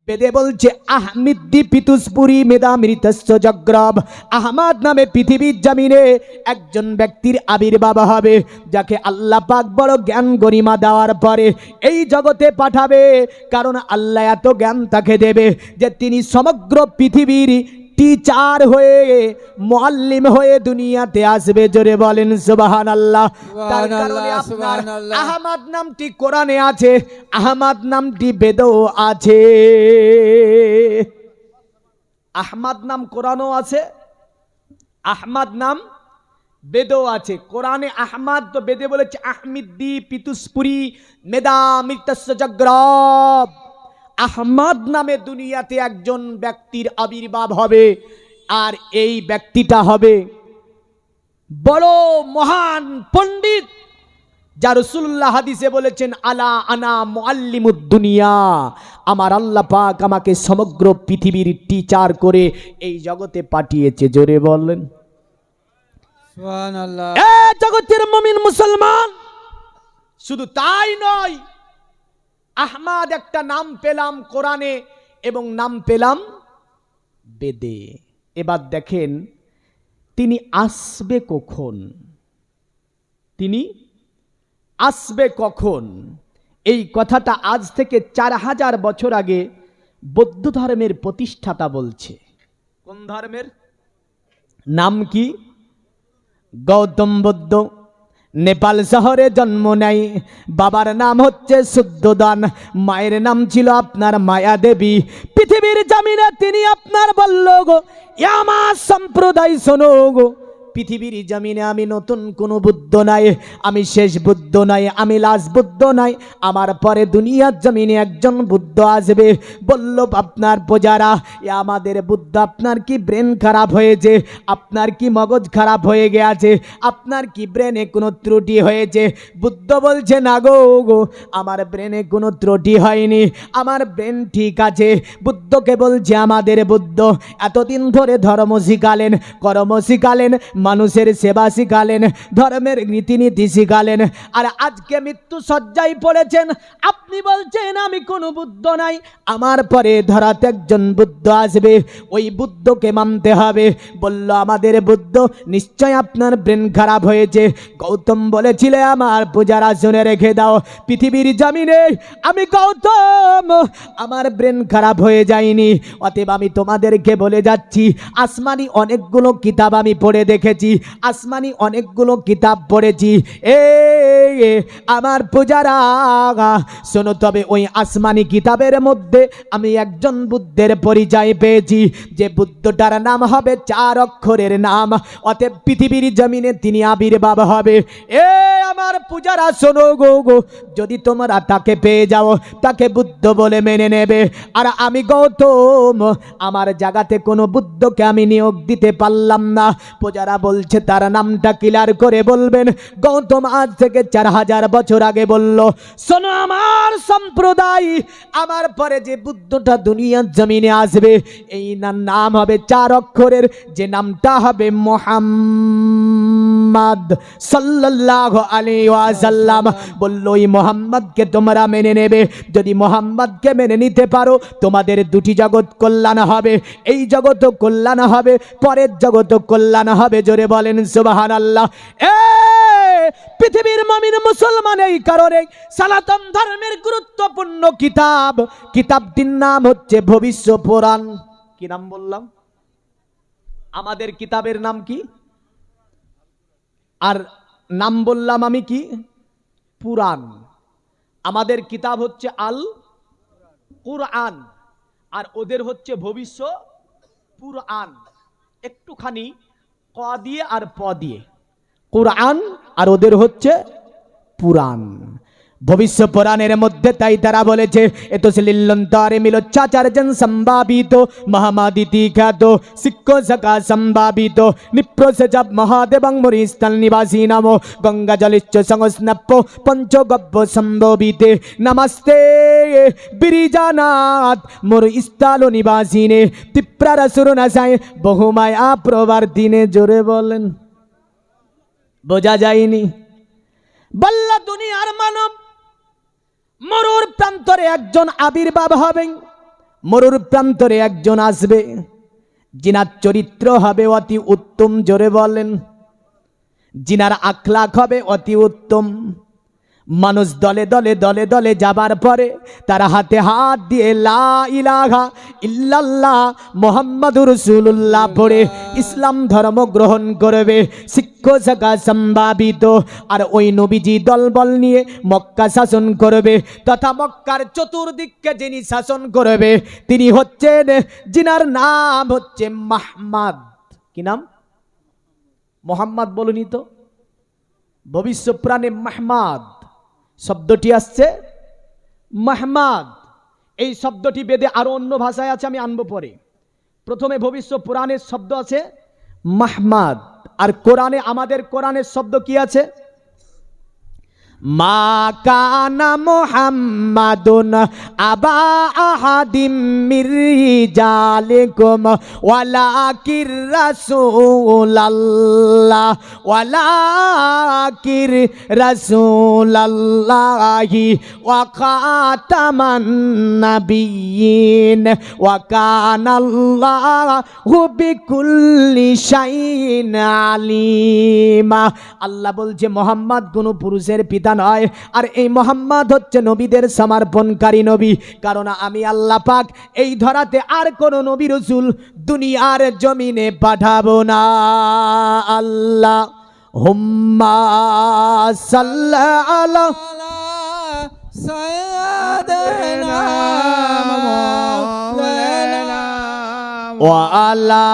বেদে বলছে আহমিদ্দি পিতুসপুরি মেধামৃতস্য জগ্রব। আহমদ নামে পৃথিবীর জমিনে একজন ব্যক্তির আবির্ভাব হবে, যাকে আল্লাহ পাক বড় জ্ঞান গরিমা দেওয়ার পরে এই জগতে পাঠাবে। কারণ আল্লাহ এত জ্ঞান তাকে দেবে যে তিনি সমগ্র পৃথিবীর টিচার হয়ে, মুআল্লিম হয়ে দুনিয়াতে আসবে। জোরে বলেন সুবহানাল্লাহ। তার কারণে আপনার আহমদ নামটি কোরআনে আছে, আহমদ নামটি বেদেও আছে। আহমদ নাম কোরআনেও আছে, আহমদ নাম বেদেও আছে। কোরআনে আহমদ তো বেদে বলেছে আহমিদ্দি পিতুসপুরি মেধামৃতস্য জগ্রব। আহমদ নামে দুনিয়াতে একজন ব্যক্তির আবির্ভাব হবে, আর এই ব্যক্তিটা হবে বড় মহান পণ্ডিত, যা রাসূলুল্লাহ হাদিসে বলেছেন আলা আনা মুআল্লিমুদ দুনিয়া। আমার আল্লাহ পাক আমাকে সমগ্র পৃথিবীর টিচার করে এই জগতে পাঠিয়েছে। জোরে বলেন সুবহানাল্লাহ। এ জগতের মুমিন মুসলমান, শুধু তাই নয়, আহমদ একটা নাম পেলাম কোরআনে এবং নাম পেলাম বেদে। এবার দেখেন তিনি আসবে কখন, তিনি আসবে কখন। এই কথাটা আজ থেকে 4000 বছর আগে বৌদ্ধ ধর্মের প্রতিষ্ঠাতা বলছে। কোন ধর্মের? নাম কি? গৌতম বুদ্ধ। নেপাল শহরে জন্ম নেয়। বাবার নাম হচ্ছে শুদ্ধোদন, মায়ের নাম ছিল আপনার মায়া দেবী। পৃথিবীর জমিনে তিনি আপনার বলল গো আমার সম্প্রদায় শোনো গো, পৃথিবীর জমিনে আমি নতুন কোন বুদ্ধ নাই, আমি শেষ বুদ্ধ নাই, আমি লাস্ট বুদ্ধ নাই। আমার পরে দুনিয়ার জমিনে একজন বুদ্ধ আসবে। বলল আপনার প্রজারা, আমাদের বুদ্ধ, আপনার কি ব্রেন খারাপ হয়েছে? আপনার কি মগজ খারাপ হয়ে গেছে? আপনার কি ব্রেনে কোনো ত্রুটি হয়েছে? বুদ্ধ বলছে না গো গো, আমার ব্রেনে কোনো ত্রুটি হয়নি, আমার ব্রেন ঠিক আছে। বুদ্ধকে বলছে আমাদের বুদ্ধ এতদিন ধরে ধর্ম শিখালেন, কর্ম শিখালেন, মানুষের সেবা শিখালেন, ধর্মের রীতিনীতি শিখালেন, আর আজকে মৃত্যু সজ্জায় পড়েছেন। আপনি বলছেন আমি কোনো বুদ্ধ নাই, আমার পরে ধরাতে একজন বুদ্ধ আসবে, ওই বুদ্ধকে মানতে হবে। বলল আমাদের বুদ্ধ, নিশ্চয় আপনার ব্রেন খারাপ হয়েছে। গৌতম বলেছিল আমার পূজারা শুনে রেখে দাও, পৃথিবীর জমিনে আমি গৌতম, আমার ব্রেন খারাপ হয়ে যায়নি। অতএব আমি তোমাদেরকে বলে যাচ্ছি, আসমানি অনেকগুলো কিতাব আমি পড়ে দেখেছি, আসমানি অনেকগুলো কিতাব পড়েছি। আমার পূজারা শোনো, তবে ওই আসমানি কিতাবের মধ্যে আমি একজন বুদ্ধের পরিচয় পেয়েছি, যে বুদ্ধটার নাম হবে 4 অক্ষরের নাম। অতএব পৃথিবীর জমিনে তিনি আবির্ভাব হবে। আমার পূজারা শোনো গো গো, যদি তোমরা তাকে পেয়ে যাও, তাকে বুদ্ধ বলে মেনে নেবে। আর আমি গৌতম, আমার জায়গাতে কোনো বুদ্ধকে আমি নিয়োগ দিতে পারলাম না। পূজারা বলছে তার নামটা ক্লিয়ার করে বলবেন। গৌতম আজ থেকে 4000 বছর আগে বলল, শোনো আমার সম্প্রদায়, আমার পরে যে বুদ্ধটা দুনিয়ার জমিনে আসবে, এই নাম হবে 4 অক্ষরের, যে নামটা হবে মুহাম্মদ সাল্লাল্লাহু আলাইহি ওয়াসাল্লাম। বলল ওই মুহাম্মদকে তোমরা মেনে নেবে। যদি মুহাম্মদকে মেনে নিতে পারো, তোমাদের দুটি জগৎ কল্যাণ হবে, এই জগৎ কল্যাণ হবে, পরের জগৎ কল্যাণ হবে। জোরে বলেন সুবহানাল্লাহ। পৃথিবীর মুমিন মুসলমান, এই কারণে সনাতন ধর্মের গুরুত্বপূর্ণ কিতাবটির নাম হচ্ছে ভবিষ্য পুরাণ। কি নাম বললাম? আমাদের কিতাবের নাম কি? আর নাম বললাম আমি কি? পুরাণ। আমাদের কিতাব হচ্ছে আল কুরআন, আর ওদের হচ্ছে ভবিষ্য পুরাণ। একটুখানি ক দিয়ে আর প দিয়ে, কুরআন আর ওদের হচ্ছে পুরাণ। ভবিষ্য পুরাণের মধ্যে তাই তারা বলেছে এত সিলিল্লন্তারে মিলোচ্চাচার্যন সম্ভাবিত মহামাদিতি খ্যাত শিক্ষ সকা সম্ভাবিত নিপ্রসজব মহাদেবং মরিস্থল নিবাসী নমো গঙ্গা জলিচ্চ সংস্নপ্য পঞ্চগব্য সম্ভবিতে নমস্তে বিরিজানাথ মোর স্থল নিবাসিনে তীব্রার সুরনাশায় বহুমায়া প্রবর্তিনে। জোরে বলেন, বোঝা যায়নি? বল্লা দুনিয়ার মানব, মরুর প্রান্তরে একজন আবির্ভাব হবেন, মরুর প্রান্তরে একজন আসবে, জিনার চরিত্র হবে অতি উত্তম। জোরে বলেন। জিনার আখলাক হবে অতি উত্তম। মানুষ দলে দলে দলে দলে যাবার পরে তার হাতে হাত দিয়ে লা ইলাহা ইল্লাল্লাহ মুহাম্মাদুর রাসূলুল্লাহ পড়ে ইসলাম ধর্ম গ্রহণ করবে, শিক্ষা শাখা সম্ভাবিত। আর ওই নবীজি দলবল নিয়ে মক্কা শাসন করবে, তথা মক্কার চতুর্দিককে যিনি শাসন করবে তিনি হচ্ছেন, জিনার নাম হচ্ছে মাহমাদ। কি নাম? মোহাম্মদ বলুনি তো, ভবিষ্যৎ প্রাণে মাহমাদ শব্দটি আসছে মাহমাদ। এই শব্দটি বেদে আরো অন্য ভাষায় আছে, আমি আনবো পরে। প্রথমে ভবিষ্যৎ পুরাণের শব্দ আছে মাহমাদ, আর কোরআনে, আমাদের কোরআনের শব্দ কি আছে? মা কানা মুহাম্মাদুন আবা আহাদিম মির রিজালিকুম ওয়ালাকির রাসূলুল্লাহ ওয়ালাকির রাসূলুল্লাহি ওয়া খাতামান নাবিয়্যিন ওয়া কানাল্লাহু বিকুল্লি শাইইন আলিমা। আল্লাহ বলছে মুহাম্মদ কোন পুরুষের পিতা নয়, আর এই মুহাম্মদ হচ্ছে নবীদের সমর্পণকারী নবী। কারণ আমি আল্লাহ পাক এই ধরাতে আর কোন নবী রাসূল দুনিয়ার জমিনে পাঠাবো না। আল্লাহ হুম্মা সাল্লাল্লাহু সাইয়্যিদানা মাওলানা ওয়া আলা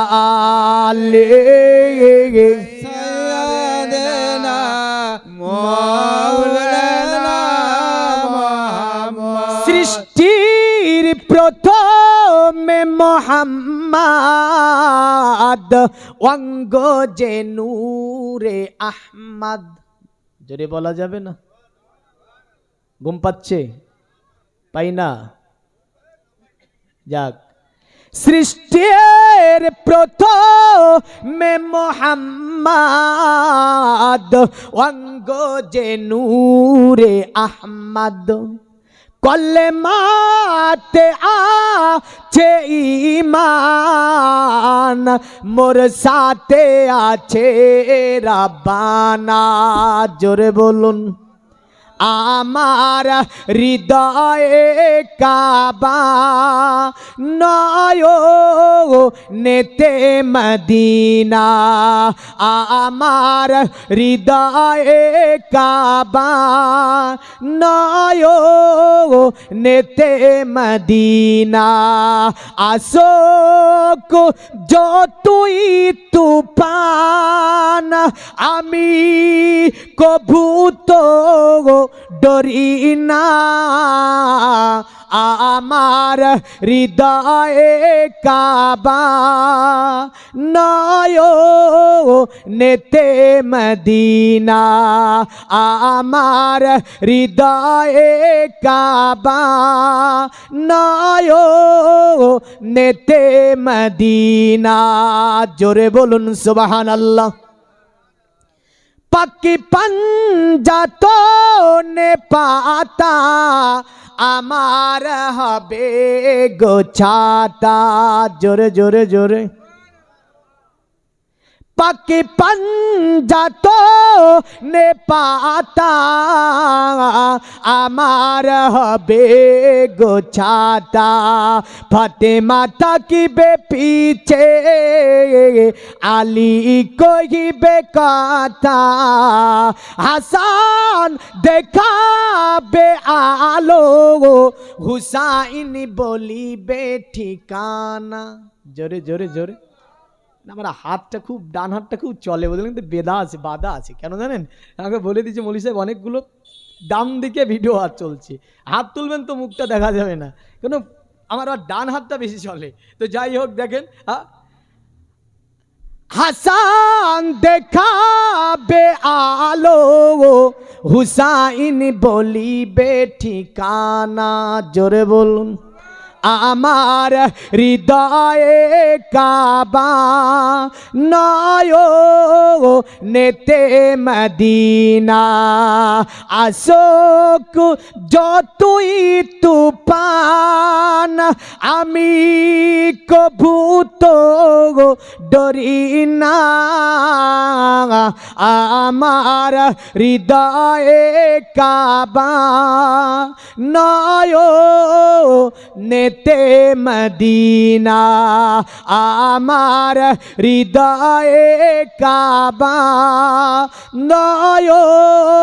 আলিহি সাইয়্যিদানা মাওলানা মুহাম্মদ। সৃষ্টির প্রথমে মুহাম্মদ, অঙ্গ যে নূরে আহমদ। জোরে বলা যাবে না? ঘুম পাচ্ছে? পাই না? যাক, সৃষ্টির প্রথমে মুহাম্মদ, অঙ্গ যে নূরে আহমদ। কলেমাতে আছে ঈমান, মোর সাথে আছে রাব্বানা। জোরে বলুন। আমার হৃদয়ে কাবা, নয়নেতে মদিনা। আমার হৃদয়ে কাবা, নয়নেতে মদিনা। আশোক যতই তুফান, আমি কভু তো ডরি না। আমার হৃদয়ে কাবা, নয়নেতে মদিনা। আমার হৃদয়ে কাবা, নয়নেতে মদিনা। জোরে বলুন সুবহানাল্লাহ। পাকি পাঞ্জাতনে পাতা, আমার হবে গোছাতা। জোরে জোরে জোরে। পাকি পাঞ্জাতনে পাতা, আমার হবে গোছাতা। ফাতেমা তাকিবে পিছে, আলী কহিবে কথা। হাসান দেখাবে আলো, হুসাইন বলিবে ঠিকানা। জোরে জোরে জোরে। আমার হাতটা খুব, ডান হাতটা খুব চলে, বুঝলেন? কিন্তু বেদা আছে, বাধা আছে। কেন জানেন? আমাকে বলে দিয়েছে মৌলী সাহেব, অনেকগুলো ডান দিকে ভিডিও হাত চলছে, হাত তুলবেন তো মুখটা দেখা যাবে না, কেন আমার ডান হাতটা বেশি চলে। তো যাই হোক, দেখেন, হাসান দেখাবে আলো, হুসাইন বলিবে ঠিকানা। জোরে বলুন। আমার হৃদয়ে কাবা নয়নেতে মদিনা আসুক যতই তুফান আমি কভু তো ডরি না আমার হৃদয়ে কাবা নয়নেতে মদিনা আমার হৃদয়ে কাবা নয়নেতে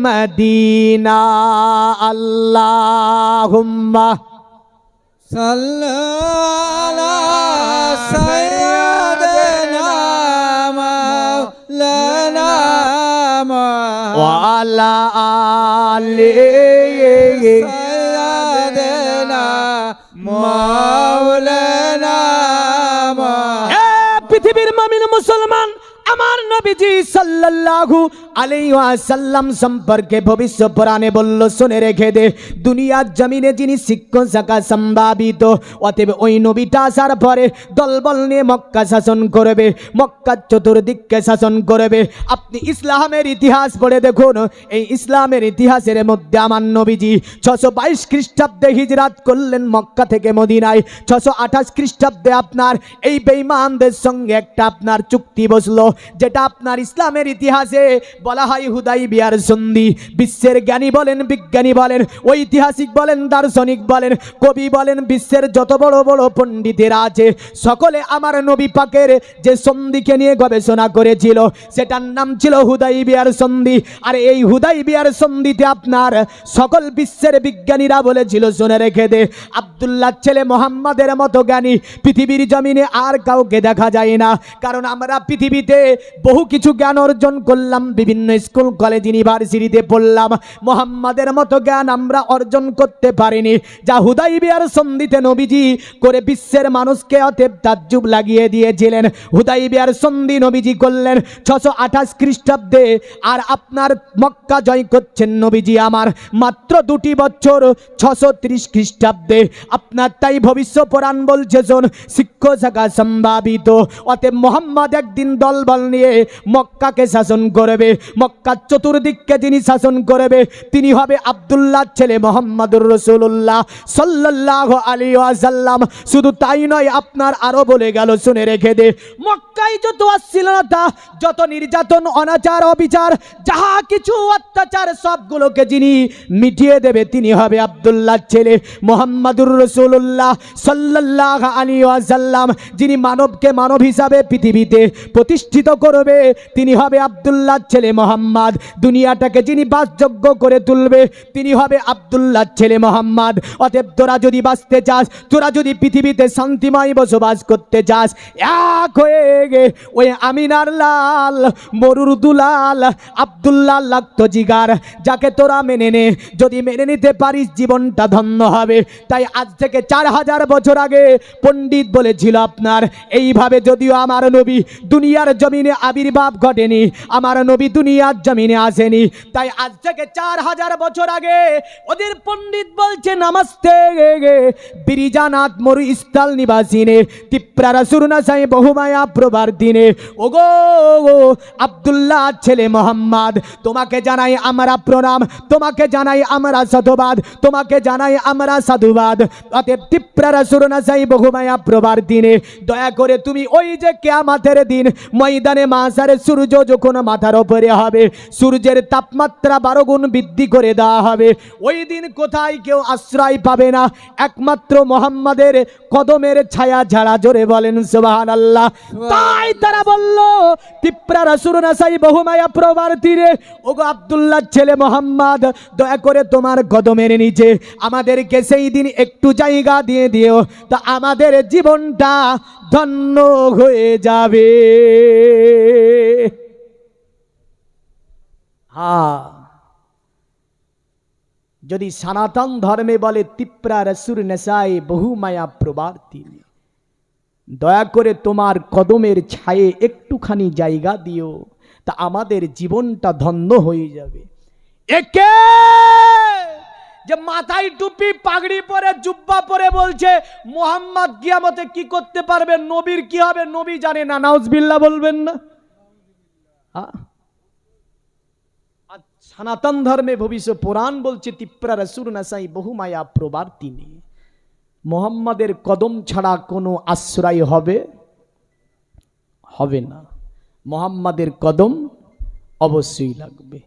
মদিনা আল্লাহুম্মা সাল্লি আলা সাইয়্যিদিনা মাওলানা ওয়া আলা আলি সাইয়্যিদিনা মাওলানা পৃথিবীর মুমিন মুসলমান আমার নবীজি সাল্লাল্লাহু আলাইহি ওয়াসাল্লাম সম্পর্কে ভবিষ্য পুরাণে বলল, শুনে রেখে দে, দুনিয়ার জমিনে যিনি শিক্ষক শাখা সম্ভাবিত, অতএব ওই নবীটা আসার পরে দলবল নিয়ে মক্কা শাসন করবে, মক্কার চতুর্দিককে শাসন করবে। আপনি ইসলামের ইতিহাস পড়ে দেখুন, এই ইসলামের ইতিহাসের মধ্যে আমার নবীজি 622 খ্রিস্টাব্দে হিজরাত করলেন মক্কা থেকে মদিনায়। 628 খ্রিস্টাব্দে আপনার এই বেঈমানদের সঙ্গে একটা আপনার চুক্তি বসলো, যেটা আপনার ইসলামের ইতিহাসে বলা হয় হুদাইবিয়ার সন্ধি। বিশ্বের জ্ঞানী বলেন, বিজ্ঞানী বলেন, ঐতিহাসিক বলেন, দার্শনিক বলেন, কবি বলেন, বিশ্বের যত বড় বড় পণ্ডিতেরা আছে সকলে আমার নবী পাকের যে সন্ধিকে নিয়ে গবেষণা করেছিল সেটার নাম ছিল হুদাইবিয়ার সন্ধি। আর এই হুদাইবিয়ার সন্ধিতে আপনার সকল বিশ্বের বিজ্ঞানীরা বলেছিল, শুনে রেখে দে, আব্দুল্লাহ ছেলে মোহাম্মদের মতো জ্ঞানী পৃথিবীর জমিনে আর কাউকে দেখা যায় না। কারণ আমরা পৃথিবীতে বহু কিছু জ্ঞান অর্জন করলাম, বিভিন্ন স্কুল কলেজ ইউনিভার্সিটিতে পড়লাম, মোহাম্মদের মতো জ্ঞান আমরা অর্জন করতে পারিনি, যা হুদাইবিয়ার সন্ধিতে নবীজি করে বিশ্বের মানুষকে অতএব তাজ্জুব লাগিয়ে দিয়েছিলেন। হুদাইবিয়ার সন্ধি নবীজি করলেন 628 খ্রিস্টাব্দে, আর আপনার মক্কা জয় করছেন নবীজি আমার মাত্র 2টি বছর 630 খ্রিস্টাব্দে। আপনার তাই ভবিষ্য পুরাণ বলছে, শোন, শিক্ষক শাখা সম্ভাবিত, অতএব মোহাম্মদ একদিন দলবল নিয়ে মক্কাকে শাসন করবে, মক্কার চতুর্দিককে যিনি শাসন করবে তিনি হবে আব্দুল্লাহ ছেলে মোহাম্মদুর রাসূলুল্লাহ সাল্লাল্লাহু আলাইহি ওয়াসাল্লাম। শুধু তাই নয়, আপনার আরো বলে গেল, শুনে রেখে দে, মক্কায় যত অশ্লীলতা, যত নির্যাতন, অনাচার, অবিচার, যাহা কিছু অত্যাচার সবগুলোকে যিনি মিটিয়ে দেবে তিনি হবে আব্দুল্লাহ ছেলে মোহাম্মদুর রাসূলুল্লাহ সাল্লাল্লাহু আলাইহি ওয়াসাল্লাম। যিনি মানবকে মানব হিসাবে পৃথিবীতে প্রতিষ্ঠিত করবে তিনি হবে আব্দুল্লাহ ছেলে মোহাম্মদ। দুনিয়াটাকে যিনি বাসযোগ্য করে তুলবে তিনি হবে আব্দুল্লাহ ছেলে মোহাম্মদ। অতএব তোরা যদি বাঁচতে চাস, তোরা যদি পৃথিবীতে শান্তিময় বসবাস করতে চাস, এক হয়ে গে ওই আমিনার লাল মরুর দুলাল আব্দুল্লাহ লাগতো জিগার, যাকে তোরা মেনে নে। যদি মেনে নিতে পারিস জীবনটা ধন্য হবে। তাই আজ থেকে 4000 বছর আগে পণ্ডিত বলেছিল আপনার এইভাবে, যদিও আমার নবী দুনিয়ার জমিনে আবির্ভাব ঘটেনি, আমার নবী দুনিয়ার জমিনে আসেনি, তাই আজ থেকে 4000 বছর আগে ওদের পণ্ডিত বলছে, নমস্তে বিরিজানাথ মরু স্থল নিবাসিনে তিপ্রারা সুরনাসাই বহুমায়া প্রবার দিনে। ওগো আব্দুল্লাহ ছেলে মোহাম্মদ, তোমাকে জানাই আমরা প্রণাম, তোমাকে জানাই আমরা সাধুবাদ, তোমাকে জানাই আমরা সাধুবাদ। অতএব তিপ্রারা সুরনাসাই বহুমায়া প্রবার দিনে দয়া করে তুমি ওই যে কিয়ামতের দিন ময়দানে মাশারে সূর্য যখন মাথার উপরে হবে, সূর্যের তাপমাত্রা 12 গুণ বৃদ্ধি করে দেওয়া হবে। ওই দিন কোথায় কেউ আশ্রয় পাবে না, একমাত্র মোহাম্মদের কদমের ছায়া ছাড়া। জোরে বলেন সুবহানাল্লাহ। তাই তারা বলল, তিপ্রা রাসূলুনা সাই বহুমায়া প্রবার তীরে, ওগো আব্দুল্লাহ ছেলে মোহাম্মদ, দয়া করে তোমার কদমের নিচে আমাদেরকে সেই দিন একটু জায়গা দিয়ে দিও, তা আমাদের জীবনটা ধন্য হয়ে যাবে। হ্যাঁ, যদি সনাতন ধর্মে বলে তিপ্রা রসুর নেশায় বহু মায়া প্রবার্তি, দয়া করে তোমার কদমের ছায়ে একটুখানি জায়গা দিও, তা আমাদের জীবনটা ধন্য হয়ে যাবে। একে যে মাথায় টুপি পাগড়ি পরে জুব্বা পরে বলছে মুহাম্মদ কিয়ামতে কি করতে পারবে, নবীর কি হবে নবী জানে না, নাউজুবিল্লাহ বলবেন না? সনাতন ধর্মে ভবিষ্যৎ পুরাণ বলছে তিপ্রা রসুর নাসাই বহুমায়া প্রবার তিনি, মুহাম্মাদের কদম ছাড়া কোনো আশ্রয় হবে না, মুহাম্মাদের কদম অবশ্যই লাগবে।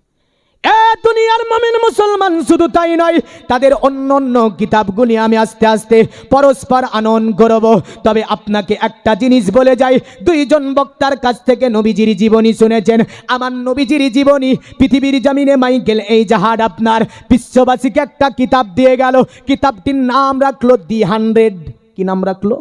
দুনিয়ার মুমিন মুসলমান শুধু তাই নয়, তাদের অন্য কিতাবগুলি আমি আস্তে আস্তে পরস্পর আনয়ন করব। তবে আপনাকে একটা জিনিস বলে যাই, দুইজন বক্তার কাছ থেকে নবীজির জীবনী শুনেছেন। আমার নবীজির জীবনী পৃথিবীর জমিনে মাইকেল এই জাহাজ আপনার বিশ্ববাসীকে একটা কিতাব দিয়ে গেল। কিতাবটির নাম রাখলো দি 100। কি নাম রাখলো?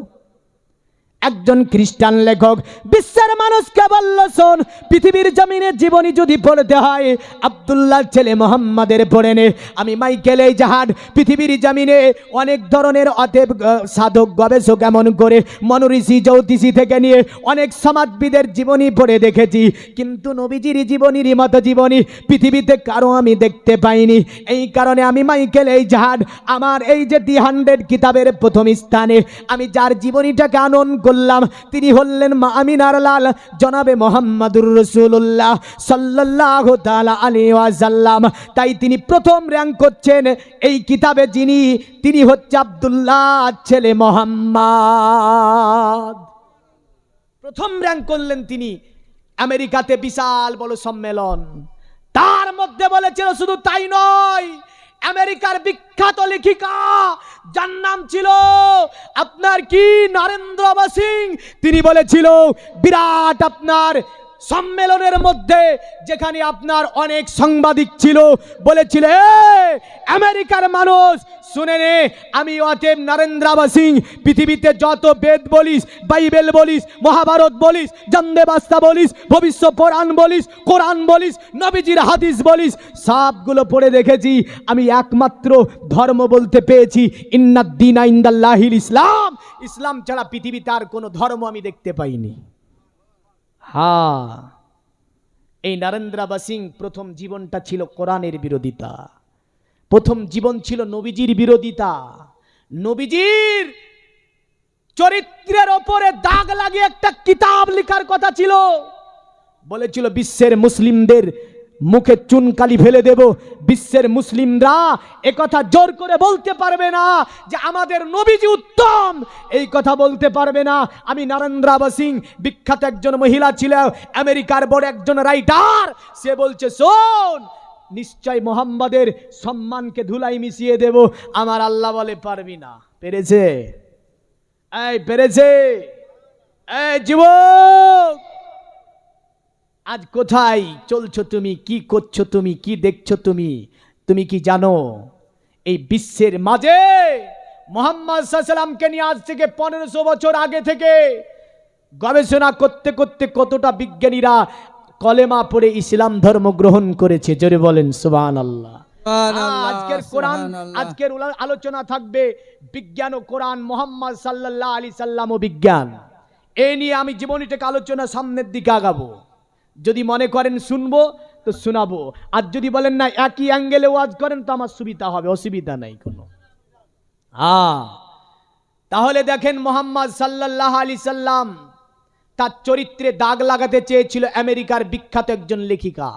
একজন খ্রিস্টান লেখক বিশ্বের মানুষকে বলল, শোন, পৃথিবীর জমিনে জীবনী যদি পড়তে হয় আব্দুল্লাহ ছেলে মোহাম্মদের পড়ে নে। আমি মাইকেল এই জাহাজ পৃথিবীর জমিনে অনেক ধরনের অতএব সাধক গবেষক এমন করে মনোঋষি জ্যোতিষী থেকে নিয়ে অনেক সমাজবিদের জীবনী পড়ে দেখেছি, কিন্তু নবীজির জীবনীর মতো জীবনী পৃথিবীতে কারো আমি দেখতে পাইনি। এই কারণে আমি মাইকেল এই জাহাজ আমার এই যে দি 100 কিতাবের প্রথম স্থানে আমি যার জীবনীটাকে আনয়ন করলাম তিনি হলেন মা আমিনার লাল জনাবে মোহাম্মদুর রাসূলুল্লাহ সাল্লাল্লাহু তাআলা আলাইহি ওয়াসাল্লাম। তাই তিনি প্রথম র্যাঙ্ক করছেন এই কিতাবে, তিনি হচ্ছে আব্দুল্লাহ ছেলে মোহাম্মদ। প্রথম র্যাঙ্ক করলেন তিনি। আমেরিকাতে বিশাল বড় সম্মেলন, তার মধ্যে বলেছিল শুধু তাই নয়, আমেরিকার বিখ্যাত লেখিকা যার নাম ছিল আপনার কি নরেন্দ্র বাসিং, তিনি বলেছিল বিরাট আপনার সম্মেলনের মধ্যে যেখানে আপনার অনেক সাংবাদিক ছিল, বলেছিল আমেরিকার মানুষ শুনে নে, আমি অতএব নরেন্দ্র বাসিং পৃথিবীতে যত বেদ বলিস, বাইবেল বলিস, মহাভারত বলিস, জন্দে বাস্তা বলিস, ভবিষ্যৎ পুরাণ বলিস, কোরআন বলিস, নবীজির হাদিস বলিস, সবগুলো পড়ে দেখেছি। আমি একমাত্র ধর্ম বলতে পেয়েছি ইন্নাদ-দীনা ইনদাল্লাহিল ইসলাম, ইসলাম ছাড়া পৃথিবীতে আর কোনো ধর্ম আমি দেখতে পাইনি। এই নরেন্দ্র বাসিং প্রথম জীবনটা ছিল কোরআনের বিরোধিতা, প্রথম জীবন ছিল নবীজির বিরোধিতা। নবীজির চরিত্রের ওপরে দাগ লাগিয়ে একটা কিতাব লেখার কথা ছিল, বলেছিল বিশ্বের মুসলিমদের মুখে চুনকালি ফেলে দেব, বিশ্বের মুসলিমরা একথা জোর করে বলতে পারবে না যে আমাদের নবীজি উত্তম, এই কথা বলতে পারবে না। আমি নরেন্দ্র বাসিং বিখ্যাত একজন মহিলা ছিল, আমেরিকার বড় একজন রাইটার, সে বলছে শোন, নিশ্চয় মোহাম্মদের সম্মানকে ধুলাই মিশিয়ে দেব। আমার আল্লাহ বলে পারবি না। পেরেছে? পেরেছে? যুবক, আজ কোথায় চলছো তুমি, কি করছো তুমি, কি দেখছো তুমি? তুমি কি জানো এই বিশ্বের মাঝে মুহাম্মদ সাল্লাল্লাহু আলাইহি সাল্লামকে নিয়ে আজ থেকে 1500 বছর আগে থেকে গবেষণা করতে করতে কতটা বিজ্ঞানীরা কলেমা পড়ে ইসলাম ধর্ম গ্রহণ করেছে? জোরে বলেন সুবহানাল্লাহ। আজকের কোরআন, আজকের আলোচনা থাকবে বিজ্ঞান ও কোরআন, মুহাম্মদ সাল্লাল্লাহু আলাইহি সাল্লাম ও বিজ্ঞান। এই নিয়ে আমি জীবনীটাকে আলোচনা সামনের দিকে আগাবো। যদি মনে করেন শুনবো তো শোনাবো, আর যদি বলেন না একই অ্যাঙ্গেলে ওয়াজ করেন তো আমার সুবিধা হবে, অসুবিধা নাই কোনো। তাহলে দেখেন মুহাম্মদ সাল্লাল্লাহু আলাইহি সাল্লাম তার চরিত্রে দাগ লাগাতে চেয়েছিল আমেরিকার বিখ্যাত একজন লেখিকা।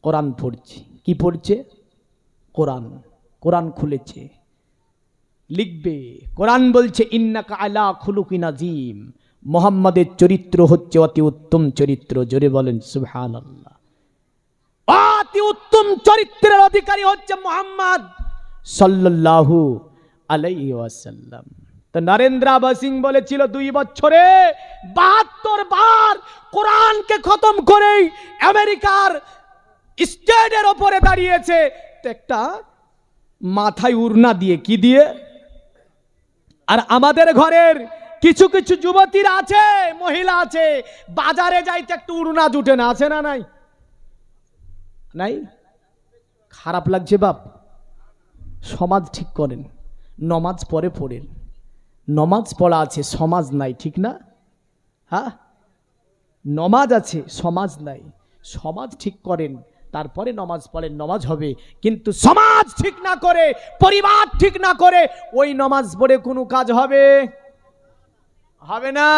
কোরআন পড়ছে, কি পড়ছে? কোরআন। কোরআন খুলেছে, লিখবে। কোরআন বলছে ইন্নাকা আলা খুলুকিন আযীম, মুহাম্মাদের চরিত্র হচ্ছে অতি উত্তম চরিত্র। জোরে বলেন সুবহানাল্লাহ। অতি উত্তম চরিত্রের অধিকারী হচ্ছে মুহাম্মদ সাল্লাল্লাহু আলাইহি ওয়াসাল্লাম। তো নরেন্দ্র বাসিং বলেছিল 2 বছরে 72 বার কোরআনকে খতম করে আমেরিকার স্টেজের উপরে দাঁড়িয়েছে একটা মাথায় উড়না দিয়ে। কি দিয়ে? আর আমাদের ঘরের কিছু কিছু যুবতীরা আছে, মহিলা আছে, বাজারে যাইতে একটু উড়না জুটে না, আছে না নাই? নাই? খারাপ লাগছে বাপ। সমাজ ঠিক করেন, নমাজ পরে পড়েন। নমাজ পড়া আছে, সমাজ নাই, ঠিক না? নমাজ আছে, সমাজ নাই। সমাজ ঠিক করেন, তারপরে নামাজ পড়েন, নামাজ হবে। কিন্তু সমাজ ঠিক না করে, পরিবার ঠিক না করে ওই নামাজ পড়ে কোনো কাজ হবে হবে না।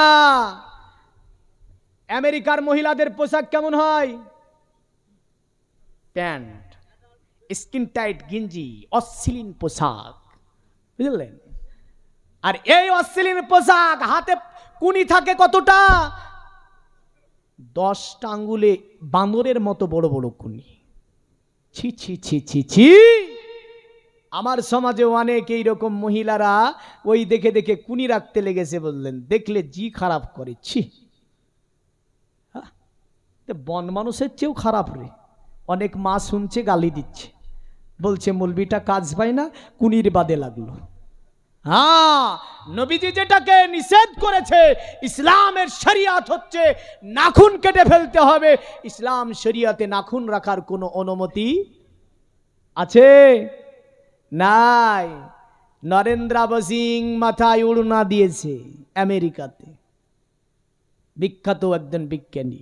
আমেরিকার মহিলাদের পোশাক কেমন হয়? প্যান্ট, স্কিন টাইট গেঞ্জি, অশ্লীল পোশাক, বুঝলেন? আর এই অশ্লীল পোশাক, হাতে কুনি থাকে কতটা? 10টা আঙ্গুলে বাঁদরের মতো বড় বড় কুনি। ছি ছি ছি ছি ছি। আমার সমাজে অনেক এইরকম মহিলারা ওই দেখে দেখে কুনি রাখতে লেগেছে, বললেন, দেখলে জি খারাপ করে। ছি, বন মানুষের চেয়েও খারাপ রে। অনেক মা শুনছে, গালি দিচ্ছে, বলছে মৌলবিটা কাজ পায় না, কুনির বাদে লাগলো। হ্যাঁ, নবীজি যেটাকে নিষেধ করেছে, ইসলামের শরিয়াত হচ্ছে নাখুন কেটে ফেলতে হবে। ইসলাম শরিয়াতে নাখুন রাখার কোনো অনুমতি আছে? নাই। নরেন্দ্র সিং মাথায় উড়না দিয়েছে আমেরিকাতে, বিখ্যাত একজন বিজ্ঞানী।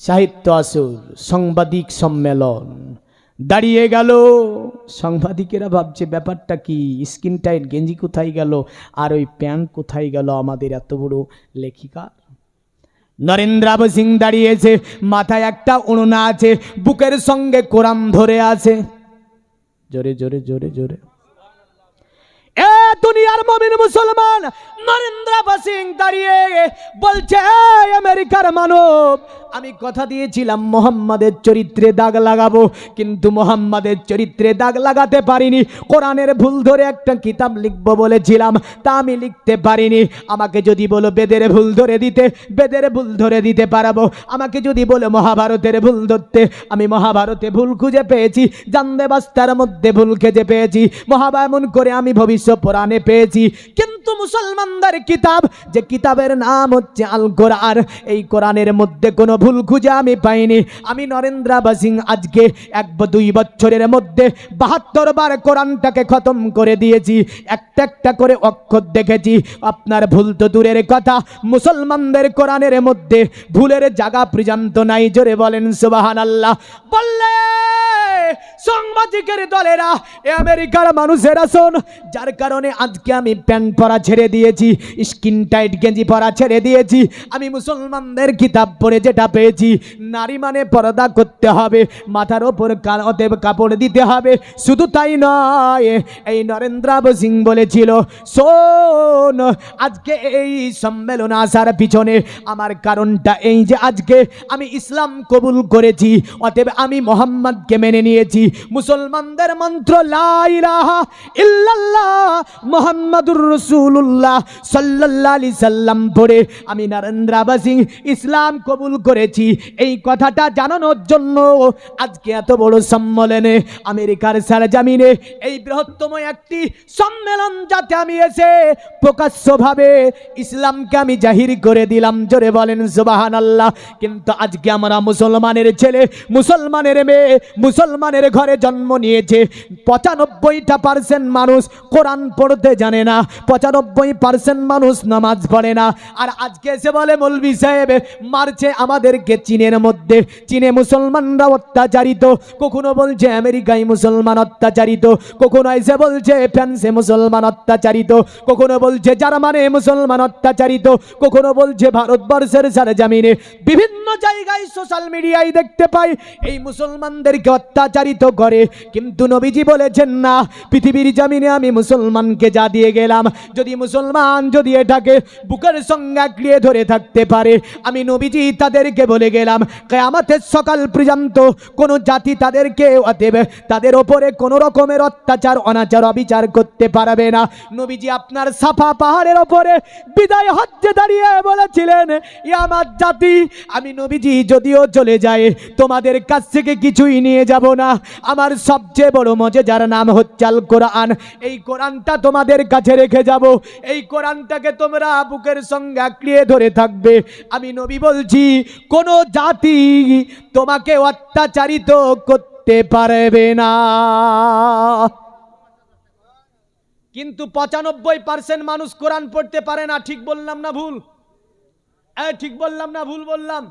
সাহিত্য আসর, সাংবাদিক সম্মেলন, দাঁড়িয়ে গেল। সাংবাদিকেরা ভাবছে ব্যাপারটা কি, স্কিন টাইট গেঞ্জি কোথায় গেল, আর ওই প্যান্ট কোথায় গেল আমাদের এত বড় লেখিকা। নরেন্দ্র সিং দাঁড়িয়েছে, মাথায় একটা ওড়না আছে, বুকের সঙ্গে কোরআন ধরে আছে। জোরে জোরে জোরে জোরে। এ দুনিয়ার মুমিন মুসলমান, নরেন্দ্র সিং দাঁড়িয়ে বলছে, আমেরিকার মানব, আমি কথা দিয়েছিলাম মোহাম্মদের চরিত্রে দাগ লাগাবো, কিন্তু মোহাম্মদের চরিত্রে দাগ লাগাতে পারিনি। কোরআনের ভুল ধরে একটা কিতাব লিখবো বলেছিলাম, তা আমি লিখতে পারিনি। আমাকে যদি বলো বেদের ভুল ধরে দিতে, বেদের ভুল ধরে দিতে পারবো। আমাকে যদি বলো মহাভারতের ভুল ধরতে, আমি মহাভারতে ভুল খুঁজে পেয়েছি, জানদে বাস্তার মধ্যে ভুল খুঁজে পেয়েছি, মহাবামন করে আমি ভবিষ্যৎ পুরাণে পেয়েছি। কিন্তু মুসলমানদের কিতাব, যে কিতাবের নাম হচ্ছে আল কোরআন, এই কোরআনের মধ্যে কোনো ভুল খুঁজে আমি পাইনি। আমি নরেন্দ্র সিং আজকে 1-2 বছরের মধ্যে 72 বার কোরআনটাকে খতম করে দিয়েছি, একটা একটা করে অক্ষর দেখেছি। আপনার ভুল তো দূরের কথা, মুসলমানদের কোরআনের মধ্যে ভুলের জায়গা পর্যন্ত নাই। জোরে বলেন সুবহানাল্লাহ। বললে সাংবাদিকের দলেরা, আমেরিকার মানুষেরা শোন, যার কারণে আজকে আমি প্যান্ট পরা ছেড়ে দিয়েছি, স্কিন টাইট গেঞ্জি পরা ছেড়ে দিয়েছি। আমি মুসলমানদের কিতাব পড়ে যেটা পেয়েছি, নারী মানে পর্দা করতে হবে, মাথার ওপর অতএব কাপড় দিতে হবে। শুধু তাই নয়, এই নরেন্দ্র সিং বলেছিল, শোন, আজকে এই সম্মেলন আসার পিছনে আমার কারণটা এই যে আজকে আমি ইসলাম কবুল করেছি, অতএব আমি মোহাম্মদকে মেনে নিয়েছি। মুসলমানদের মন্ত্র লা ইলাহা ইল্লাল্লাহ মুহাম্মাদুর রাসূলুল্লাহ সাল্লাল্লাহু আলাইহি সাল্লাম পড়ে আমি নরেন্দ্র সিং ইসলাম কবুল করেছি। এই কথাটা জানানোর জন্য আজকে এত বড় সম্মেলনে, আমেরিকার সরজমিনে এই বৃহত্তম একটি সম্মেলন, যাতে আমি এসে প্রকাশ্যভাবে ইসলামকে আমি জাহির করে দিলাম। জোরে বলেন সুবহানাল্লাহ। কিন্তু আজকে আমরা মুসলমানের ছেলে, মুসলমানের মেয়ে, মুসলমানের ঘরে জন্ম নিয়েছে। 95% মানুষ কোরআন পড়তে জানে না, 95% মানুষ নামাজ পড়ে না। আর আজকে এসে বলে মৌলভী সাহেব মারছে আমাদেরকে চীনের মধ্যে, চীনে মুসলমানরা অত্যাচারিত। কখনো বলছে আমেরিকায় মুসলমান অত্যাচারিত, কখনো এসে বলছে ফ্রান্সে মুসলমান অত্যাচারিত, কখনো বলছে জার্মানে মুসলমান অত্যাচারিত, কখনো বলছে ভারতবর্ষের সরজমিনে। বিভিন্ন জায়গায় সোশ্যাল মিডিয়ায় দেখতে পাই এই মুসলমানদেরকে অত্যাচারিত করে। কিন্তু নবীজি বলেছেন না, পৃথিবীর জমিনে আমি মুসলমানকে যা দিয়ে গেলাম, যদি মুসলমান যদি এটাকে বুকের সঙ্গে আঁকড়িয়ে ধরে থাকতে পারে, আমি নবীজি তাদেরকে বলে গেলাম কিয়ামতের সকাল পর্যন্ত কোন জাতি তাদেরকে অতএব তাদের ওপরে কোন রকমের অত্যাচার অনাচার অবিচার করতে পারবে না। নবীজি আপনার সাফা পাহাড়ের ওপরে বিদায় হজ্জে দাঁড়িয়ে বলেছিলেন, ইয়া আমার জাতি, আমি নবীজি যদিও চলে যায় তোমাদের কাছ থেকে কিছুই নিয়ে যাব না। আমার সবচেয়ে বড় মজেদার নাম হচ্ছে আল কোরআন। এই কোরআনটা তোমাদের কাছে রেখে যাব, এই কোরআনটাকে তোমরা বুকের সঙ্গে আঁকড়িয়ে ধরে থাকবে। আমি নবী বলছি, কোন জাতি তোমাকে অত্যাচারিত করতে পারবে না। কিন্তু 95% মানুষ কোরআন পড়তে পারে না। ঠিক বললাম না ভুল? ঠিক বললাম না ভুল বললাম?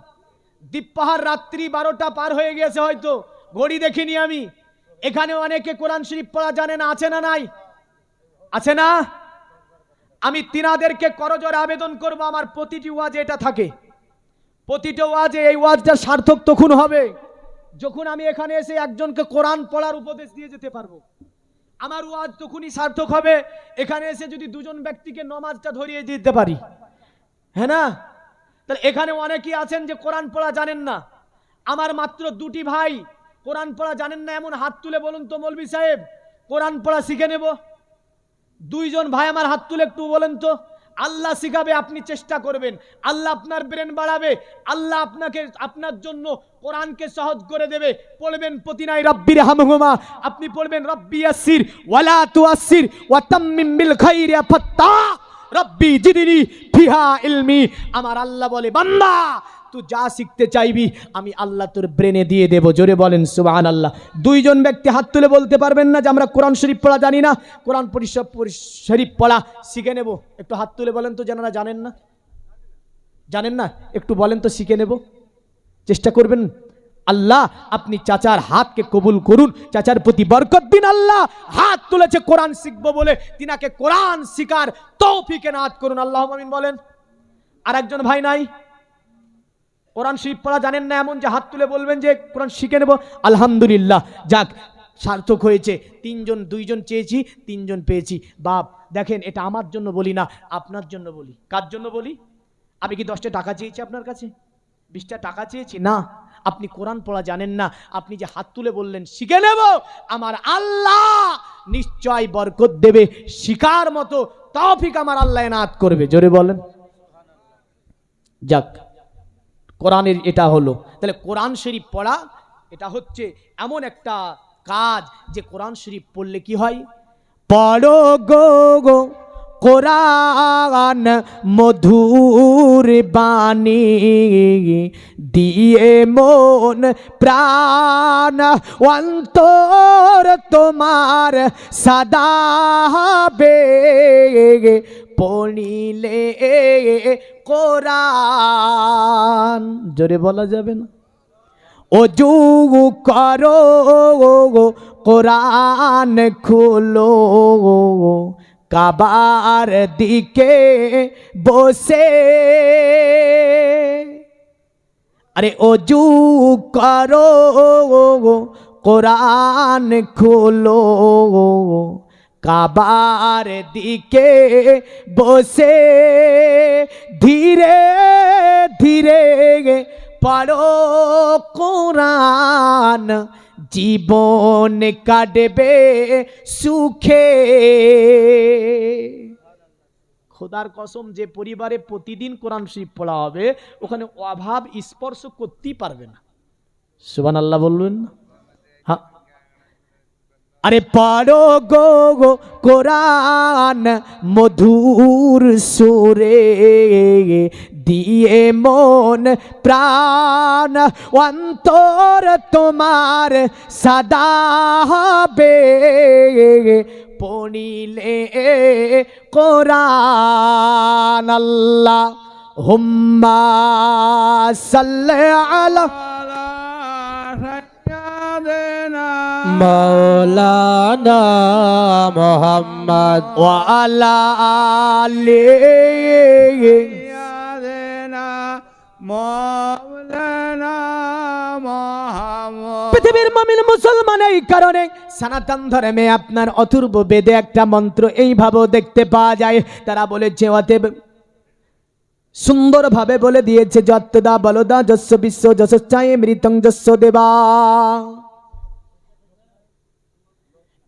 দ্বীপপাহাড় রাত্রি 12টা পার হয়ে গেছে, হয়তো ঘড়ি দেখিনি আমি। এখানে অনেকে কোরআন শরীফ পড়া জানে না, আছে না নাই? আছে না? আমি তিনাদেরকে করজোড়ে আবেদন করব, আমার প্রতিটি ওয়াজে এটা থাকে, প্রতিটা ওয়াজে এই ওয়াজটা সার্থক তখন হবে যখন আমি এখানে এসে একজনকে কোরআন পড়ার উপদেশ দিয়ে যেতে পারবো। আমার ওয়াজ তখনই সার্থক হবে এখানে এসে যদি দুজন ব্যক্তিকে নামাজটা ধরিয়ে দিতে পারি, হ্যাঁ না? তাহলে এখানে অনেকেই আছেন যে কোরআন পড়া জানেন না। আমার মাত্র 2টি ভাই কোরআন পড়া জানেন না, এমন হাত তুলে বলুন তো মৌলভী সাহেব, কোরআন পড়া শিখে নেব। 2জন ভাই আমার হাত তুলে একটু বলেন তো। আল্লাহ শিখাবে, আপনি চেষ্টা করবেন, আল্লাহ আপনার ব্রেন বাড়াবে, আল্লাহ আপনার জন্য কোরআনকে সহজ করে দেবে। পড়বেন প্রতিনাই রব্বির হামহুমা, আপনি পড়বেন রব্বি ইয়াসসির ওয়ালা তুয়াসসির ওয়া তাম্মিম বিল খাইরি ফাত্তা রব্বি জিদনি ফিহা ইলমি। আমার আল্লাহ বলে, বান্দা তুই যা শিখতে চাইবি আমি আল্লাহ তোর ব্রেনে দিয়ে দেব। জোরে বলেন সুবহানাল্লাহ। 2জন ব্যক্তি হাত তুলে বলতে পারবেন না যে আমরা কোরআন শরীফ পড়া জানি না, কোরআন শরীফ পড়া শিখে নেব? একটু হাত তুলে বলেন তো, যারা জানেন না, জানেন না, একটু বলেন তো, শিখে নেব, চেষ্টা করবেন। আল্লাহ আপনি চাচার হাতকে কবুল করুন, চাচার প্রতি বরকত দিন। আল্লাহ হাত তুলেছে কোরআন শিখবো বলে, তিনাকে কোরআন শিখার তৌফিক এনায়েত করুন, আল্লাহুম্মা আমিন বলেন। আর একজন ভাই নাই, কোরআন শরীফ পড়া জানেন না, এমন যে হাত তুলে বলবেন যে কোরআন শিখে নেব। আলহামদুলিল্লাহ, যাক সার্থক হয়েছে। 2জন চেয়েছি, 3জন পেয়েছি। বাপ দেখেন, এটা আমার জন্য বলি না, আপনার জন্য বলি। কার জন্য বলি? আমি কি 10টা টাকা চেয়েছি আপনার কাছে? 20টা টাকা চেয়েছি? না। আপনি কোরআন পড়া জানেন না, আপনি যে হাত তুলে বললেন শিখে নেব, আমার আল্লাহ নিশ্চয় বরকত দেবে, শিকার মতো তৌফিক আমার আল্লাহ এনায়েত করবে। জোরে বলেন। যাক, কোরআনের এটা হলো। তাহলে কোরআন শরীফ পড়া এটা হচ্ছে এমন একটা কাজ যে কোরআন শরীফ পড়লে কি হয়? পড়ো গো গো কোরআন মধুর বাণী, দিয়ে মন প্রাণ অন্তর তোমার সদা হবে, পড়িলে কোরআন। জোরে বলা যাবে না? ওযু করো কোরআন খুলো, কাবার দিকে বসে, আরে ওযু করো কোরআন খুলো, কাবার দিকে বসে, ধীরে ধীরে পড়ো কোরআন, জীবন কাটবে সুখে। খোদার কসম, যে পরিবারে প্রতিদিন কোরআন শরীফ পড়া হবে ওখানে অভাব স্পর্শ করতেই পারবে না। সুবহানাল্লাহ বললেন না? হ্যাঁ, আরে পড়ো গো গো কোরআন মধুর সুরে, দিয়ে মন প্রাণ অন্তর তোমার সদা হবে, পড়িলে কোরআন। আল্লাহুম্মা সাল্লি আলা মাওলানা মুহাম্মদ ওয়া আলা আলিহি পৃথিবীর মুমিন মুসলমান এই কারণে সনাতন ধর্মে আপনার অথর্ব বেদে একটা মন্ত্র এইভাবে দেখতে পাওয়া যায়। তারা বলেছে, অতএব সুন্দরভাবে বলে দিয়েছে, যত্তদা বলদা যস্য বিশ্ব যশশ্চায়ে মৃতং যস্য দেবা।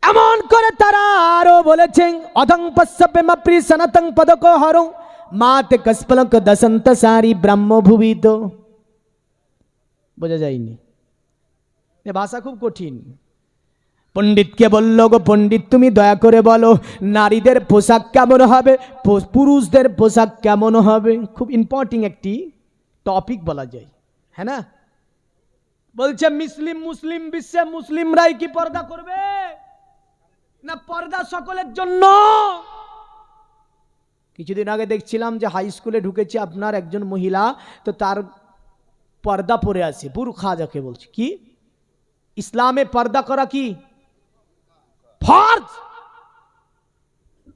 এমন করে তারা আরো বলেছেন, অধং পশ্যপেমপ্রি সনাতং পদকো হরং মাতে কস্পলক দশন্ত সারি ব্রহ্ম ভুবিত। বোঝা যায়নি? এ ভাষা খুব কঠিন। পণ্ডিতকে বলল, গো পণ্ডিত তুমি দয়া করে বলো নারীদের পোশাক কেমন হবে, পুরুষদের পোশাক কেমন হবে। খুব ইম্পর্টেন্ট একটি টপিক বলা যায়, হ্যাঁ না? বলছে মুসলিম বিশ্বে মুসলিমরাই কি পর্দা করবে, না পর্দা সকলের জন্য? কিছুদিন আগে দেখছিলাম যে হাই স্কুলে ঢুকেছে আপনার একজন মহিলা, তো তার পর্দা পরে আছে, বুরখা যাকে বলছে। কি ইসলামে পর্দা করা কি ফরজ?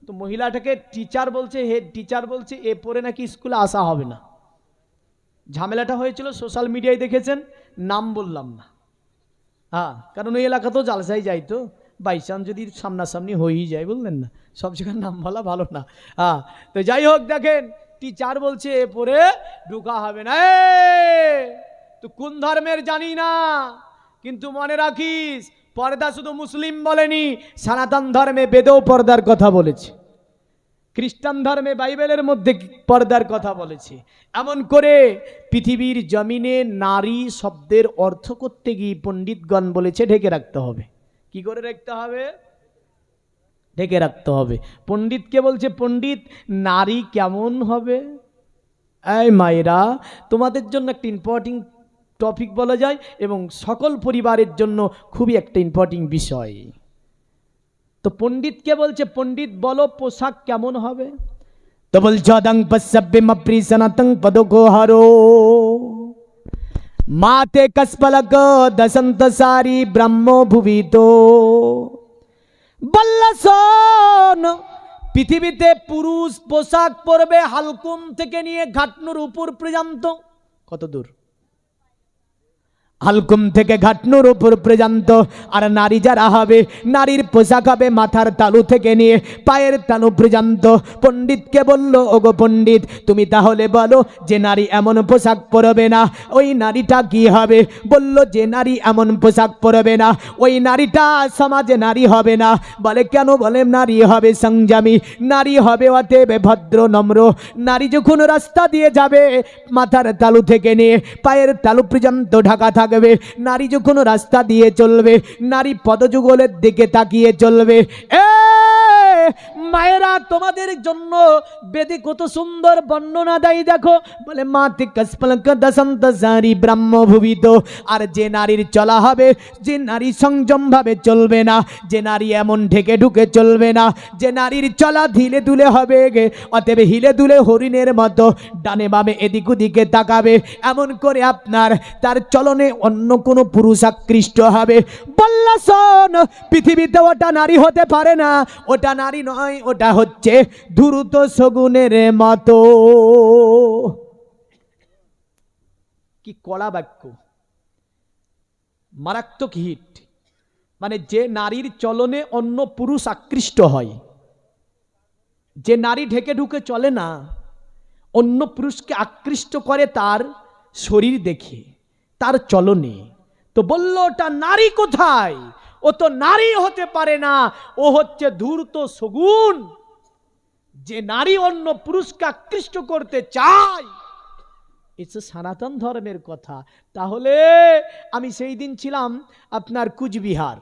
তো মহিলাটাকে টিচার বলছে, হেড টিচার বলছে এ পরে নাকি স্কুলে আসা হবে না। ঝামেলাটা হয়েছিল সোশ্যাল মিডিয়ায়, দেখেছেন, নাম বললাম না। হ্যাঁ, কারণ ওই এলাকা তো জালসাই যাই, তো বাইচান্স যদি সামনাসামনি হয়েই যায়, বললেন না, সব জায়গার নাম বলা ভালো না। হ্যাঁ, তো যাই হোক, দেখেন টিচার বলছে এ পরে ঢুকা হবে না। তো কোন ধর্মের জানি না, কিন্তু মনে রাখিস পর্দা শুধু মুসলিম বলেনি, সনাতন ধর্মে বেদেও পর্দার কথা বলেছে, খ্রিস্টান ধর্মে বাইবেলের মধ্যে পর্দার কথা বলেছে। এমন করে পৃথিবীর জমিনে নারী শব্দের অর্থ করতে গিয়ে পণ্ডিতগণ বলেছে ঢেকে রাখতে হবে। কি করে রাখতে হবে? ঢেকে রাখতে হবে। পণ্ডিতকে বলছে, পণ্ডিত নারী কেমন হবে? এই মায়েরা, তোমাদের জন্য একটা ইম্পর্টেন্ট টপিক বলা যায় এবং সকল পরিবারের জন্য খুবই একটা ইম্পর্টেন্ট বিষয়। তো পণ্ডিতকে বলছে, পণ্ডিত বলো পোশাক কেমন হবে? তো বল জদং পসব্বিম প্রিসনাতং পদগোহারো মাতে কসপলক দসন্ত সারি ব্রহ্ম ভুবিতো। বল্লসন, পৃথিবীতে পুরুষ পোশাক পরবে হালকুম থেকে নিয়ে ঘাটনুর উপর পর্যন্ত। কত দূর? হালকুম থেকে ঘাটনুর উপর পর্যন্ত। আর নারী যারা হবে, নারীর পোশাক হবে মাথার তালু থেকে নিয়ে পায়ের তালু পর্যন্ত। পণ্ডিতকে বলল, ওগো পণ্ডিত, তুমি তাহলে বলো যে নারী এমন পোশাক পরবে না, ওই নারীটা কি হবে? বলল, যে নারী এমন পোশাক পরবে না, ওই নারীটা সমাজে নারী হবে না। বলে কেন? বলে নারী হবে সংযমী, নারী হবে অতএব ভদ্র নম্র। নারী যখন রাস্তা দিয়ে যাবে, মাথার তালু থেকে নিয়ে পায়ের তালু পর্যন্ত ঢাকা থাকবে। নারী যখন রাস্তা দিয়ে চলবে, নারী পদযুগলের দিকে তাকিয়ে চলবে। মায়েরা, তোমাদের জন্য বেদে কত সুন্দর বর্ণনা দেয় দেখো। বলে মাতে কসপলক দসন্ত সারি ব্রহ্ম ভুবিত। আর যে নারীর চলা হবে, যে নারী সংযম ভাবে চলবে না, যে নারী এমন ঢেকে ঢুকে চলবে না, যে নারীর চলা ধীরে দুলে হবে, অতএব হিলে দুলে হরিণের মতো ডানে বামে এদিক ওদিকে তাকাবে, এমন করে আপনার তার চলনে অন্য কোনো পুরুষ আকৃষ্ট হবে। বললা শোন, পৃথিবীতে ওটা নারী হতে পারে না, ওটা নারী নয়, ওটা হচ্ছে দ্রুত শগুনের মতো। কি কড়া বাক্য, মারাত্মক হিট। মানে যে নারীর চলনে অন্য পুরুষ আকৃষ্ট হয়, যে নারী ঢেকে ঢুকে চলে না, অন্য পুরুষকে আকৃষ্ট করে তার শরীর দেখে, তার চলনে। তো বলল ওটা নারী কোথায়? ও তো নারী হতে পারে না, ও হচ্ছে ধূর্ত শগুন। যে নারী অন্য পুরুষকে আকৃষ্ট করতে চায়, এটা সনাতন ধর্মের কথা। তাহলে আমি সেই দিন ছিলাম আপনার কুচবিহার,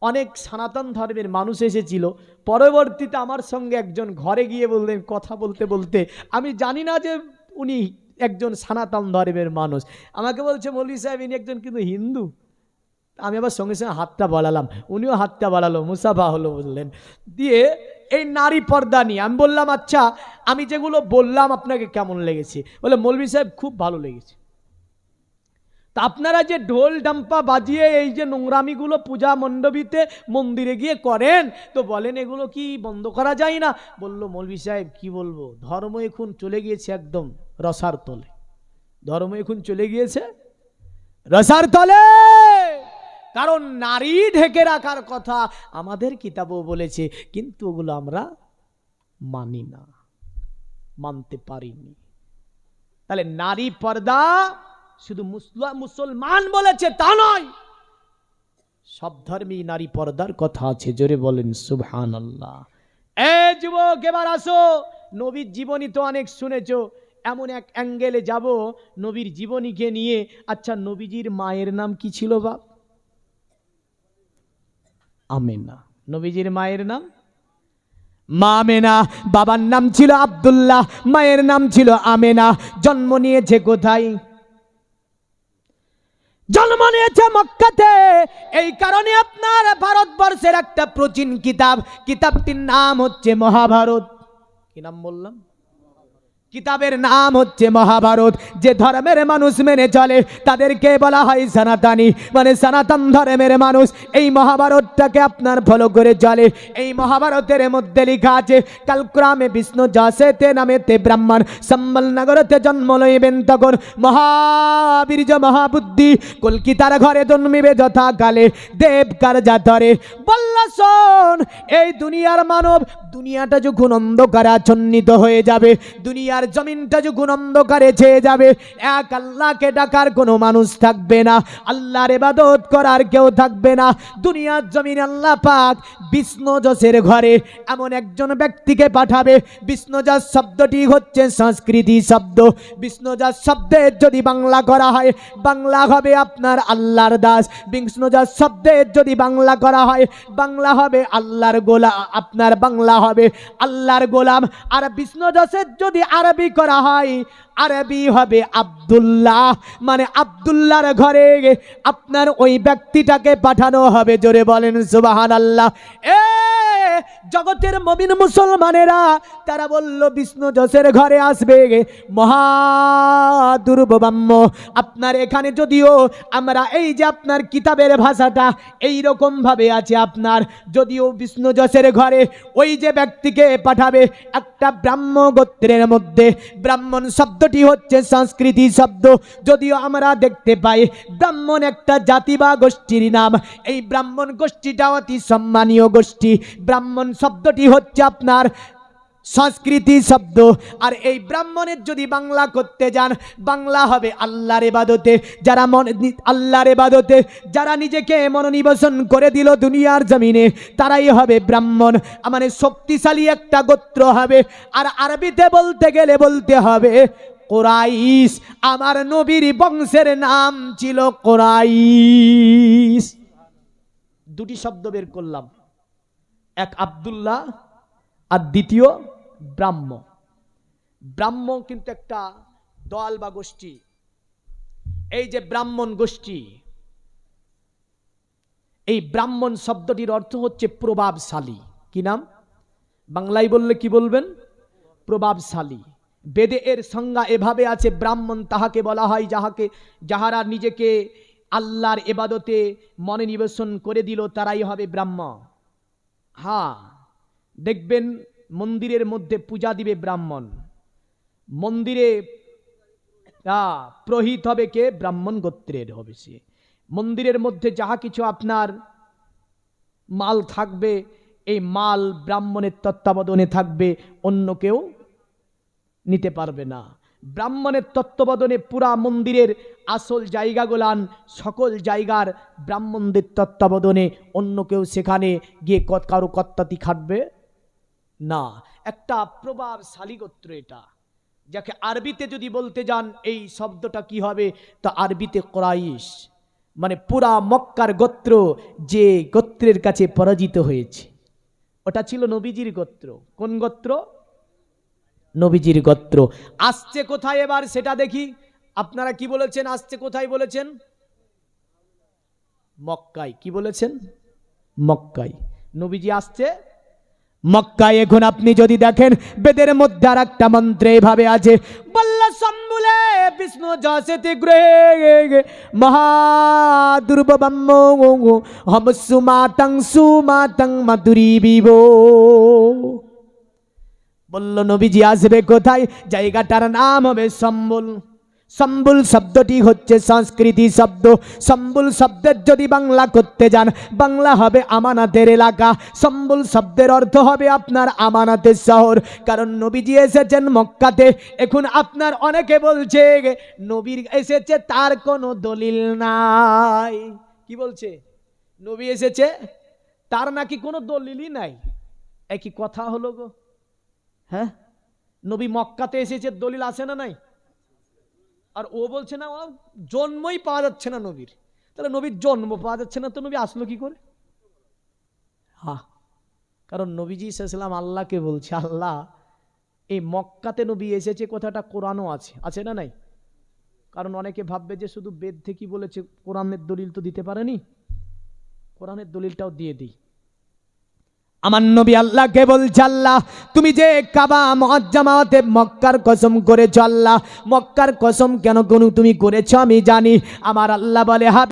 অনেক সনাতন ধর্মের মানুষ এসেছিল। পরবর্তীতে আমার সঙ্গে একজন ঘরে গিয়ে বললেন, কথা বলতে বলতে, আমি জানি না যে উনি একজন সনাতন ধর্মের মানুষ, আমাকে বলছে, মৌলভী সাহেব ইনি একজন কিন্তু হিন্দু। আমি আবার সঙ্গে সঙ্গে হাতটা বাড়ালাম, উনিও হাতটা বাড়ালো, মুসাফা হলো বললেন। দিয়ে এই নারী পর্দা নিয়ে আমি বললাম, আচ্ছা আমি যেগুলো বললাম আপনাকে কেমন লেগেছে? বলে মৌলভী সাহেব খুব ভালো লেগেছে। তা আপনারা যে ঢোল ডাম্পা বাজিয়ে এই যে নোংরামিগুলো পূজা মণ্ডপীতে মন্দিরে গিয়ে করেন, তো বলেন এগুলো কি বন্ধ করা যায় না? বলল, মৌলভী সাহেব কি বলবো, ধর্ম এখন চলে গিয়েছে একদম রসার তলে। ধর্ম এখন চলে গিয়েছে রসার তলে। কারণ নারী ঢেকে রাখার কথা আমাদের কিতাবও বলেছে, কিন্তু ওগুলো আমরা মানি না, মানতে পারিনি। তাহলে নারী পর্দা শুধু মুসলমান বলেছে তা নয়, সব ধর্মেই নারী পর্দার কথা আছে। জোরে বলেন সুবহানাল্লাহ। এ যুবক, এবার আসো, নবীর জীবনী তো অনেক শুনেছো, এমন এক অ্যাঙ্গেলে যাব নবীর জীবনীকে নিয়ে। আচ্ছা, নবীজির মায়ের নাম কি ছিল বাপ? আমেনা। নবীজির মায়ের নাম মা আমেনা। বাবার নাম ছিল আব্দুল্লাহ, মায়ের নাম ছিল আমেনা। জন্ম নিয়েছে কোথায়? জন্ম নিয়েছে মক্কাতে। এই কারণে আপনার ভারতবর্ষের একটা প্রাচীন কিতাব, কিতাবটির নাম হচ্ছে মহাভারত। কি নাম বললাম? কিতাবের নাম হচ্ছে মহাভারত। যে ধর্মের মানুষ মেনে চলে তাদেরকে বলা হয় সনাতনী, মানে সনাতন ধর্মের মানুষ। এই মহাভারতটাকে আপনার ফলো করে চলে। এই মহাভারতের মধ্যে লেখা আছে, কালক্রমে বিষ্ণু যশেতে নামেতে ব্রাহ্মণ সম্বল নগরতে জন্ম লইবেন, তখন মহাবীর্য মহাবুদ্ধি কলকিতার ঘরে জন্মিবে যথাকালে দেব কার্যাতরে। বলল শোন, এই দুনিয়ার মানব, দুনিয়াটা যখন অন্ধকারে আচ্ছন্নিত হয়ে যাবে, দুনিয়ার জমিনটা যখন অন্ধকারে ছেয়ে যাবে, এক আল্লাহকে ডাকার কোনো মানুষ থাকবে না, আল্লাহর ইবাদত করার কেউ থাকবে না। দুনিয়ার জমিন আল্লাহ পাক বিষ্ণু যশের ঘরে এমন একজন ব্যক্তিকে পাঠাবে। বিষ্ণু যশ শব্দটি হচ্ছে সংস্কৃতি শব্দ। বিষ্ণু যশ শব্দের যদি বাংলা করা হয়, বাংলা হবে আপনার আল্লাহর দাস। বিষ্ণু যশ শব্দের যদি বাংলা করা হয়, বাংলা হবে আল্লাহর গোলাম, আপনার বাংলা হবে আল্লাহর গোলাম। আর বিষ্ণু যশের যদি আরবি করা হয়, আরবি হবে আব্দুল্লাহ, মানে আব্দুল্লাহর ঘরে আপনার ওই ব্যক্তিটাকে পাঠানো হবে। জোরে বলেন সুবহানাল্লাহ। এ জগতের মুমিন মুসলমানেরা, তারা বলল বিষ্ণু যশের ঘরে আসবে মহা দুর্ব্রহ্ম। আপনার এখানে যদিও আমরা এই যে আপনার কিতাবের ভাষাটা এই রকম ভাবে আছে, আপনার যদিও বিষ্ণু যশের ঘরে ওই যে ব্যক্তিকে পাঠাবে একটা ব্রাহ্ম গোত্রের মধ্যে, ব্রাহ্মণ শব্দটি হচ্ছে সংস্কৃতি শব্দ। যদিও আমরা দেখতে পাই ব্রাহ্মণ একটা জাতি বা গোষ্ঠীর নাম, এই ব্রাহ্মণ গোষ্ঠীটা অতি সম্মানীয় গোষ্ঠী। ব্রাহ্মণ শব্দটি হচ্ছে আপনার সংস্কৃতি শব্দ। আর এই ব্রাহ্মণের যদি বাংলা করতে যান, বাংলা হবে আল্লাহর ইবাদতে। যারা আল্লাহর ইবাদতে যারা নিজেকে মনোনিবেশন করে দিল দুনিয়ার জমিনে, তারাই হবে ব্রাহ্মণ, মানে শক্তিশালী একটা গোত্র হবে। আর আরবিতে বলতে গেলে বলতে হবে কুরাইশ। আমার নবীর বংশের নাম ছিল কুরাইশ। দুটি শব্দ বের করলাম, এক আব্দুল্লাহ আর দ্বিতীয় ব্রাহ্ম। ব্রাহ্ম কিন্তু একটা দল বা গোষ্ঠী। এই যে ব্রাহ্মণ গোষ্ঠী, এই ব্রাহ্মণ শব্দটির অর্থ হচ্ছে প্রভাবশালী। কি নাম? বাংলায় বললে কি বলবেন? প্রভাবশালী। বেদে এর সংজ্ঞা এভাবে আছে, ব্রাহ্মণ তাহাকে বলা হয় যাহারা নিজেকে আল্লাহর ইবাদতে মনোনিবেশন করে দিল, তারাই হবে ব্রাহ্ম। হ্যাঁ, দেখবেন মন্দিরের মধ্যে পূজা দিবে ব্রাহ্মণ, মন্দিরে পুরোহিত হবে কে? ব্রাহ্মণ গোত্রের হবে সে। মন্দিরের মধ্যে যাহা কিছু আপনার মাল থাকবে, এই মাল ব্রাহ্মণের তত্ত্বাবধানে থাকবে, অন্য কেউ নিতে পারবে না। ব্রাহ্মণের তত্ত্বাবধানে পুরা মন্দিরের আসল জায়গাগুলান, সকল জায়গার ব্রাহ্মণদের তত্ত্বাবধানে, অন্য কেউ সেখানে গিয়ে কারো কর্তাতি খাটবে না। একটা প্রভাবশালী গোত্র এটা, যাকে আরবিতে যদি বলতে যান এই শব্দটা কি হবে, তা আরবিতে কুরাইশ, মানে পুরা মক্কার গোত্র যে গোত্রের কাছে পরাজিত হয়েছে, ওটা ছিল নবীজির গোত্র। কোন গোত্র? নবীজির গোত্র। আসছে কোথায় এবার সেটা দেখি। আপনারা কি বলেছেন? আসছে কোথায় বলেছেন? মক্কায়। কি বলেছেন? মক্কায়। নবীজি আসছে মক্কায়। এখন আপনি যদি দেখেন বেদের মধ্যে আর একটা মন্ত্রে এভাবে আছে, বল্লা সম্বুলে বিষ্ণু যশেতে গ্রে মহা দুর্ব্রহ্ম হম সুমাতং মাতুরি বিবো। বলল নবীজি আসবে কোথায়? জায়গাটার নাম হবে সম্বল। সম্বল শব্দটি হচ্ছে সংস্কৃতি শব্দ। সম্বল শব্দের যদি বাংলা করতে যান, বাংলা হবে আমানাতের এলাকা। সম্বল শব্দের অর্থ হবে আপনার আমানাতের শহর, কারণ নবীজি এসেছেন মক্কাতে। এখন আপনার অনেকে বলছে নবীর এসেছে তার কোনো দলিল নাই। কি বলছে? নবী এসেছে তার নাকি কোনো দলিলই নাই। একই কথা হলো গো। হ্যাঁ, নবী মক্কাতে এসেছে, দলিল আছে না নাই? আর ও বলছে না, জন্মই পাওয়া যাচ্ছে না নবীর। তাহলে নবীর জন্ম পাওয়া যাচ্ছে না, তো নবী আসলো কি করে? হ্যাঁ, কারণ নবীজি সাল্লাল্লাহু আল্লাহকে বলছে, আল্লাহ এই মক্কাতে নবী এসেছে কথাটা কোরআনও আছে, আছে না নাই? কারণ অনেকে ভাববে যে শুধু বেদ থেকে বলেছে, কোরআনের দলিল তো দিতে পারেনি। কোরআনের দলিলটাও দিয়ে দিই। আমার নবী আল্লাহকে বলছে, আল্লাহ তুমি যে কাবা মুআজ্জামাতে মক্কার কসম করেছো, আল্লাহ মক্কার কসম কেন তুমি করেছো আমি জানি। আমার আল্লাহ বলে,